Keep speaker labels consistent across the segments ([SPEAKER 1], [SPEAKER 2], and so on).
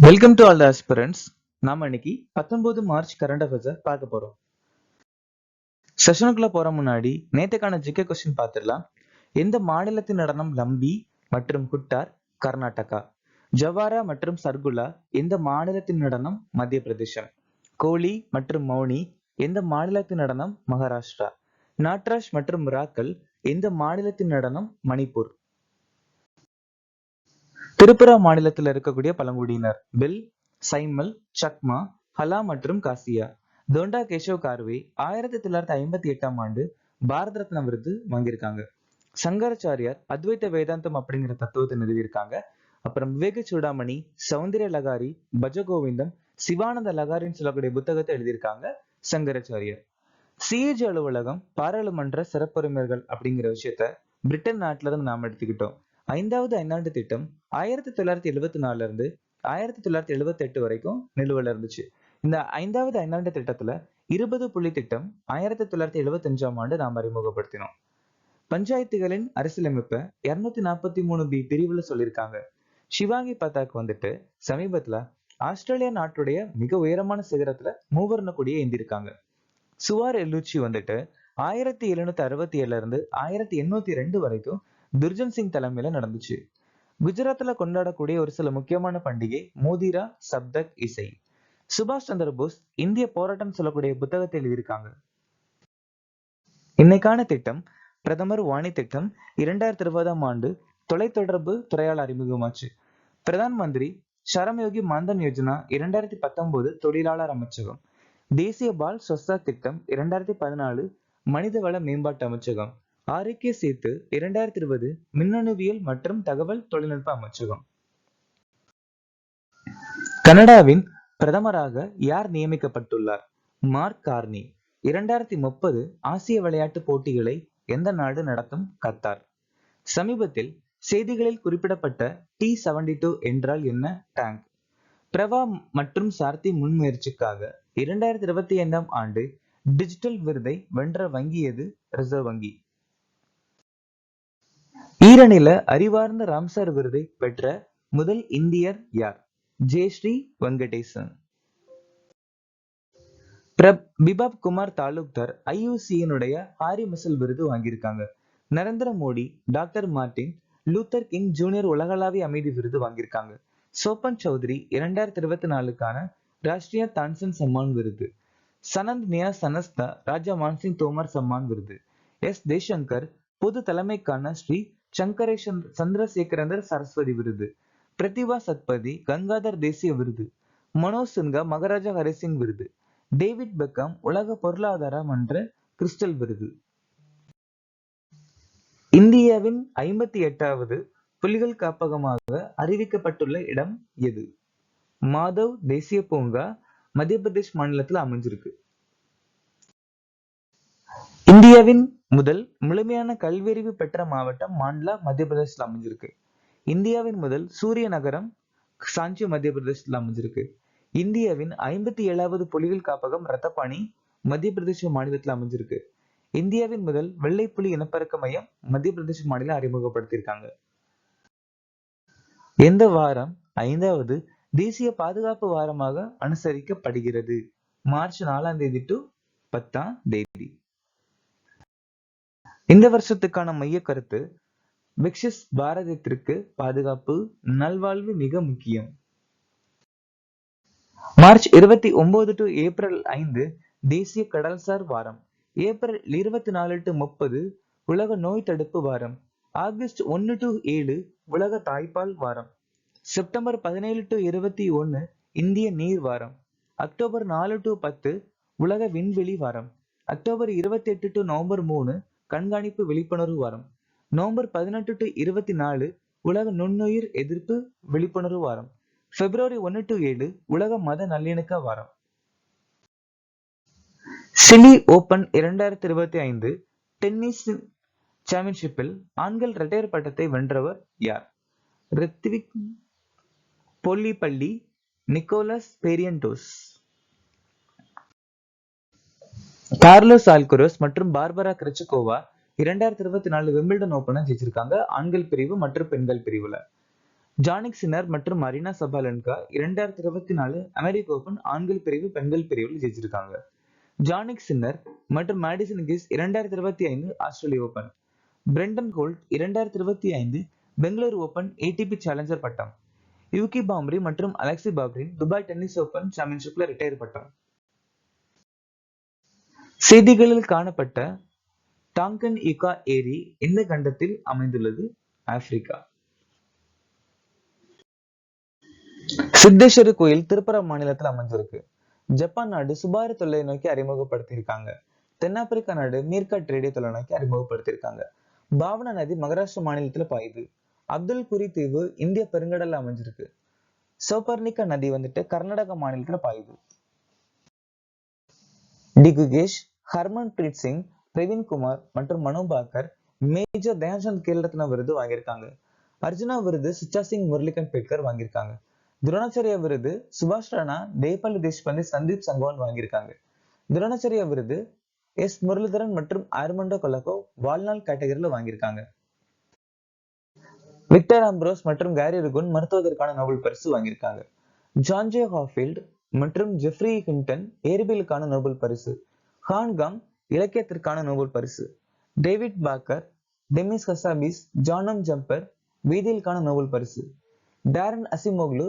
[SPEAKER 1] Welcome to all the aspirants. நாம இன்னைக்கு 19 March current அஃபேர்ஸை பார்க்க போறோம். செஷனுக்குள்ள போற முன்னாடி நேத்துக்கான ஜிகே கொஸ்டின் பார்த்துடலாம். எந்த மாநிலத்தின் நடனம் லம்பி மற்றும் குட்டார்? கர்நாடகா. ஜவாரா மற்றும் சர்குலா எந்த மாநிலத்தின் நடனம்? மத்திய பிரதேசம். கோலி மற்றும் மௌனி எந்த மாநிலத்தின் நடனம்? மகாராஷ்டிரா. நாட்ராஜ் மற்றும் மிராக்கல் எந்த மாநிலத்தின் நடனம்? மணிப்பூர். திரிபுரா மாநிலத்தில் இருக்கக்கூடிய பழங்குடியினர் பில், சைமல், சக்மா, ஹலா மற்றும் காசியா. தோண்டா கேஷவ் கார்வே 1958ஆம் ஆண்டு பாரத ரத்னா விருது வாங்கியிருக்காங்க. சங்கராச்சாரியார் அத்வைத வேதாந்தம் அப்படிங்கிற தத்துவத்தை நிறுவியிருக்காங்க. அப்புறம் விவேக சூடாமணி, சௌந்தர்ய லகாரி, பஜகோவிந்தம், சிவானந்த லகாரின்னு சொல்லக்கூடிய புத்தகத்தை எழுதியிருக்காங்க சங்கராச்சாரியார். சிஏஜி அலுவலகம் பாராளுமன்ற சிறப்புரிமைகள் அப்படிங்கிற விஷயத்த பிரிட்டன் நாட்டுல இருந்து நாம எடுத்துக்கிட்டோம். 5வது ஐந்தாண்டு திட்டம் 1974 இருந்து 1978 வரைக்கும் நிலுவையில் இருந்துச்சு. இந்த 5வது ஐந்தாண்டு திட்டத்துல 20 புள்ளி திட்டம் 1975ஆம் ஆண்டு நாம் அறிமுகப்படுத்தினோம். பஞ்சாயத்துகளின் அரசியலமைப்பை 243B பிரிவுல சொல்லியிருக்காங்க. சிவாங்கி பதாக் வந்துட்டு சமீபத்துல ஆஸ்திரேலியா நாட்டுடைய மிக உயரமான சிகரத்துல மூவர்ண கொடியை ஏந்திருக்காங்க. சுவார் எல்லூச்சி வந்துட்டு 1767 இருந்து 1802 வரைக்கும் துர்ஜன் சிங் தலைமையில நடந்துச்சு. குஜராத்ல கொண்டாடக்கூடிய ஒரு சில முக்கியமான பண்டிகை மோதிரா, சப்தக், இசை. சுபாஷ் சந்திர போஸ் இந்திய போராட்டம் சொல்லக்கூடிய புத்தகத்தை எழுதியிருக்காங்க. இன்னைக்கான திட்டம் பிரதமர் வாணி திட்டம் 2020ஆம் ஆண்டு தொலைத்தொடர்பு துறையால் அறிமுகமாச்சு. பிரதான் மந்திரி ஷரம்யோகி மான்தன் யோஜனா 2019 தொழிலாளர் அமைச்சகம். தேசிய பால் ஸ்வஸ்தா திட்டம் 2014 மனிதவள மேம்பாட்டு அமைச்சகம். ஆரோக்கிய சேத்து 2020 மின்னணுவியல் மற்றும் தகவல் தொழில்நுட்ப அமைச்சகம். கனடாவின் பிரதமராக யார் நியமிக்கப்பட்டுள்ளார்? Mark Carney. 2030 ஆசிய விளையாட்டு போட்டிகளை எந்த நாடு நடத்தும்? கத்தார். சமீபத்தில் செய்திகளில் குறிப்பிடப்பட்ட T-72 என்றால் என்ன? டேங்க். பிரவா மற்றும் சார்த்தி முன்முயற்சிக்காக 2025ஆம் ஆண்டு டிஜிட்டல் விருதை வென்ற வங்கி எது? ரிசர்வ் வங்கி. ஈரநில அறிவார்ந்த ராம்சர் விருதை பெற்ற முதல் இந்தியர் யார்? ஜெயஸ்ரீ வெங்கடேசன். பிபாப் குமார் தாலுக்தார் IUCN-உடைய ஹாரி மிசல் விருது வாங்கியிருக்காங்க. Narendra Modi doctor Martin Luther King junior உலகளாவிய அமைதி விருது வாங்கியிருக்காங்க. சோபன் சௌத்ரி 2024க்கான ராஷ்டிரிய தான்சன் சம்மான் விருது. சனந்த் நியா சனஸ்தா ராஜா மான்சிங் தோமர் சம்மான் விருது. ஜெய்சங்கர் பொது தலைமைக்கான ஸ்ரீ சந்திரசேகரேந்தர் சரஸ்வதி விருது. பிரதிபா சத்பதி கங்காதர் தேசிய விருது. மனோஜ் சின்ஹா மகாராஜா ஹரிசிங் விருது. டேவிட் பெக்கம் உலக பொருளாதார மன்ற கிறிஸ்டல் விருது. இந்தியாவின் 58வது புலிகள் காப்பகமாக அறிவிக்கப்பட்டுள்ள இடம் எது? மாதவ் தேசிய பூங்கா மத்திய பிரதேஷ் மாநிலத்தில் அமைஞ்சிருக்கு. இந்தியாவின் முதல் முழுமையான கல்வியறிவு பெற்ற மாவட்டம் மாண்ட்லா மத்திய பிரதேசத்தில் அமைஞ்சிருக்கு. இந்தியாவின் முதல் சூரிய நகரம் சாஞ்சி மத்திய பிரதேசத்தில் அமைஞ்சிருக்கு. இந்தியாவின் 57வது புலிகள் காப்பகம் ரத்தபாணி மத்திய பிரதேச மாநிலத்தில் அமைஞ்சிருக்கு. இந்தியாவின் முதல் வெள்ளை புலி இனப்பெருக்க மையம் மத்திய பிரதேச மாநிலம் அறிமுகப்படுத்தியிருக்காங்க. எந்த வாரம் 5வது தேசிய பாதுகாப்பு வாரமாக அனுசரிக்கப்படுகிறது? மார்ச் 4ஆம் தேதி டு 10ஆம் தேதி. இந்த வருஷத்துக்கான மைய கருத்து விக்ஷித் பாரதத்திற்கு பாதுகாப்பு நல்வாழ்வு மிக முக்கியம். மார்ச் 29 டு ஏப்ரல் 5 தேசிய கடல்சார் வாரம். ஏப்ரல் 24 டு 30 உலக நோய் தடுப்பு வாரம். ஆகஸ்ட் 1 டு 7 உலக தாய்ப்பால் வாரம். செப்டம்பர் 17 டு 21 இந்திய நீர் வாரம். அக்டோபர் 4 டு 10 உலக விண்வெளி வாரம். அக்டோபர் 28 டு நவம்பர் 3 கண்காணிப்பு விழிப்புணர்வு வாரம். நவம்பர் 18 டு 24 உலக நுண்ணுயிர் எதிர்ப்பு விழிப்புணர்வு வாரம். பிப்ரவரி 1 டு 7 உலக மத நல்லிணக்க வாரம். சிலி ஓபன் 2025 டென்னிஸ் சாம்பியன்ஷிப்பில் ஆண்கள் இரட்டையர் பட்டத்தை வென்றவர் யார்? ரித்விக் போலிப்பள்ளி, நிக்கோலஸ் பேரியன்டோஸ். கார்லோஸ் ஆல்கரோஸ் மற்றும் பார்பரா கிரிச்சுகோவா 2024 விம்பிள்டன் ஓபனை ஜெயிச்சிருக்காங்க ஆண்கள் பிரிவு மற்றும் பெண்கள் பிரிவுல. ஜானிக் சின்னர் மற்றும் மரீனா சபாலென்கா 2024 அமெரிக்க ஓபன் ஆண்கள் பிரிவு பெண்கள் பிரிவில் ஜெயிச்சிருக்காங்க. ஜானிக் சின்னர் மற்றும் Madison Keys 2025 Australian Open, Brandon Holt 2025 Bengaluru Open ATP Challenger பட்டம், யூகி பாம்ரி மற்றும் Alexei Popyrin Dubai Tennis Open சாம்பியன்ஷிப்ல ரிட்டையர் பட்டம். செய்திகளில் காணப்பட்ட டாங்கன் யுகா ஏரி எந்த கண்டத்தில் அமைந்துள்ளது? ஆப்பிரிக்கா. சித்தேஸ்வரர் கோயில் திரிபுரா மாநிலத்தில் அமைஞ்சிருக்கு. ஜப்பான் நாடு சுபாறு தொலைநோக்கி அறிமுகப்படுத்தியிருக்காங்க. தென்னாப்பிரிக்கா நாடு மீர்காட் ரேடியோ தொலைநோக்கி அறிமுகப்படுத்தியிருக்காங்க. பாவனா நதி மகாராஷ்டிரா மாநிலத்துல பாயுது. அப்துல் குரி தீவு இந்திய பெருங்கடல்ல அமைஞ்சிருக்கு. சௌபர்ணிகா நதி வந்துட்டு கர்நாடகா மாநிலத்துல பாயுது. டி குகேஷ், ஹர்மன் பிரீத் சிங், பிரவீன் குமார் மற்றும் மனு பாக்கர் மேஜர் தயான்சந்த் கேல் ரத்னா விருது வாங்கியிருக்காங்க. அர்ஜுனா விருது சுச்சா சிங் முரளிகன் பேட்கர் வாங்கியிருக்காங்க. துரோணாச்சாரியா விருது சுபாஷ் ராணா, தேபாலி தேஷ்பாண்டே, சந்தீப் சங்கவான் வாங்கியிருக்காங்க. துரோணாச்சாரியா விருது எஸ் முரளிதரன் மற்றும் ஆர்மண்டோ கொலகோ வாழ்நாள் கேட்டகரியில வாங்கியிருக்காங்க. விக்டர் ஆம்ப்ரோஸ் மற்றும் கேரி ருகுன் மருத்துவத்திற்கான நோபல் பரிசு வாங்கியிருக்காங்க. ஜான் ஜே ஹாஃபீல்ட் மற்றும் ஜெஃப்ரி ஹிண்டன் இயற்பியலுக்கான நோபல் பரிசு, ஹான்காங் இலக்கியத்திற்கான நோபல் பரிசு, David Baker, Demis Hassabis, John Jumper வேதியியலுக்கான நோபல் பரிசு, Daron Acemoglu,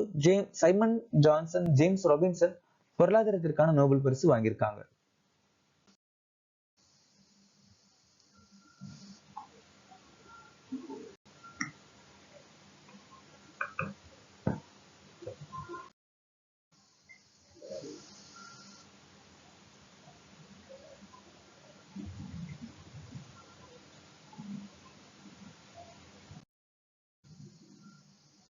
[SPEAKER 1] Simon Johnson, James Robinson பொருளாதாரத்திற்கான நோபல் பரிசு வாங்கியிருக்காங்க.